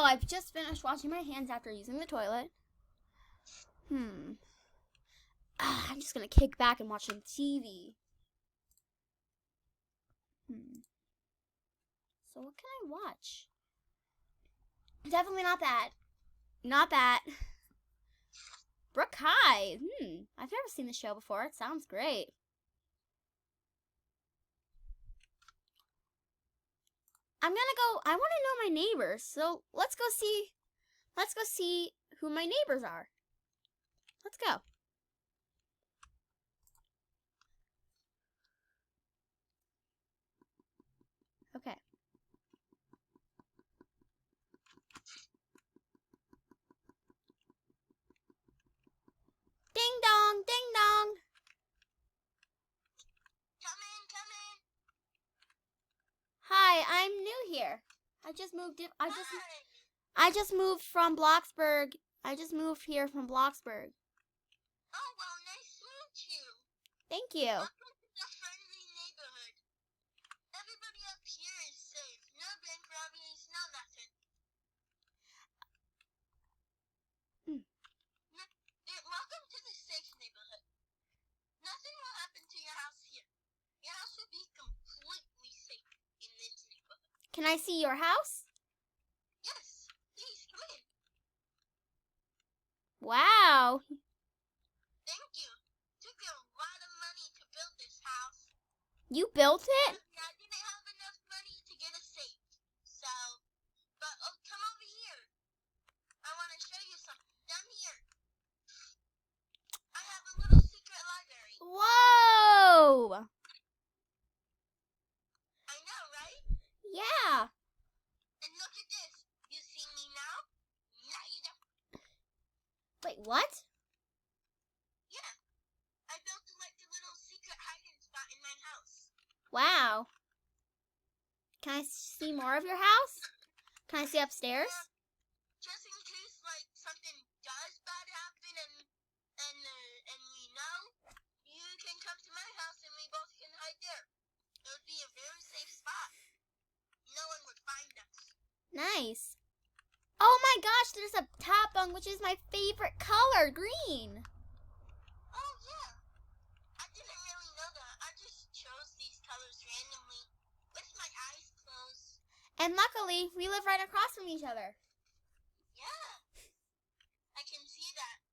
I've just finished washing my hands after using the toilet. I'm just gonna kick back and watch some TV. So what can I watch? Definitely not that. Not that. Brookhaven. I've never seen the show before. It sounds great. I want to know my neighbors. So let's go see who my neighbors are. Let's go. Okay. Ding dong, ding dong. Come in. Hi, I'm new here. I just moved from Bloxburg. I just moved here from Bloxburg. Oh, well, nice to meet you. Thank you. Welcome to the friendly neighborhood. Everybody up here is safe. No bank robberies, no nothing. Welcome to the safe neighborhood. Nothing will happen to your house here. Your house will be completely safe in this neighborhood. Can I see your house? Yes, please come in. Wow. Thank you. Took a lot of money to build this house. You built it? Yeah, I didn't have enough money to get a safe. So, but come over here. I want to show you something. Down here. I have a little secret library. Whoa. I know, right? Yeah. And look at this. You see me now? Now you don't. Wait, what? Yeah. I built like a little secret hiding spot in my house. Wow. Can I see more of your house? Can I see upstairs? Just in case like something does bad happen and we know, you can come to my house and we both can hide there. It would be a very safe spot. No one would find us. Nice. Oh my gosh, there's a top bunk, which is my favorite color, green. Oh yeah. I didn't really know that. I just chose these colors randomly with my eyes closed. And luckily, we live right across from each other. Yeah. I can see that.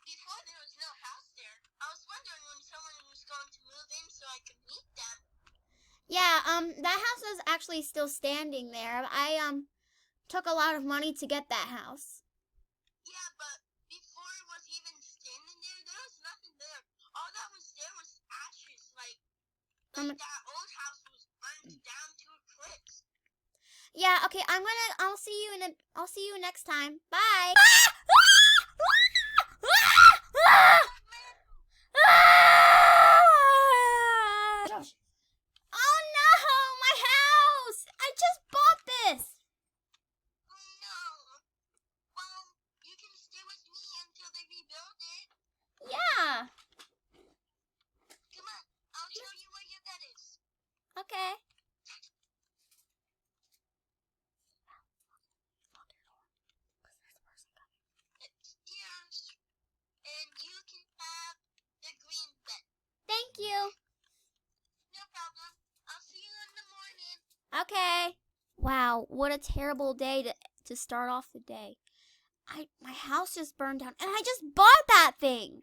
Before there was no house there. I was wondering when someone was going to move in so I could meet them. Yeah, that house is actually still standing there. I took a lot of money to get that house. Yeah, but before it was even standing there, there was nothing there. All that was there was ashes, like that old house was burned down to a crisp. Yeah, okay, I'll see you next time. Bye. Oh no, my house! I just bought this. Oh no. Well, you can stay with me until they rebuild it. Yeah. Come on, I'll show you where your bed is. Okay. It's yours. And you can have the green bed. Thank you. No problem. I'll see you in the morning. Okay. Wow, what a terrible day to start off the day. My house just burned down and I just bought that thing.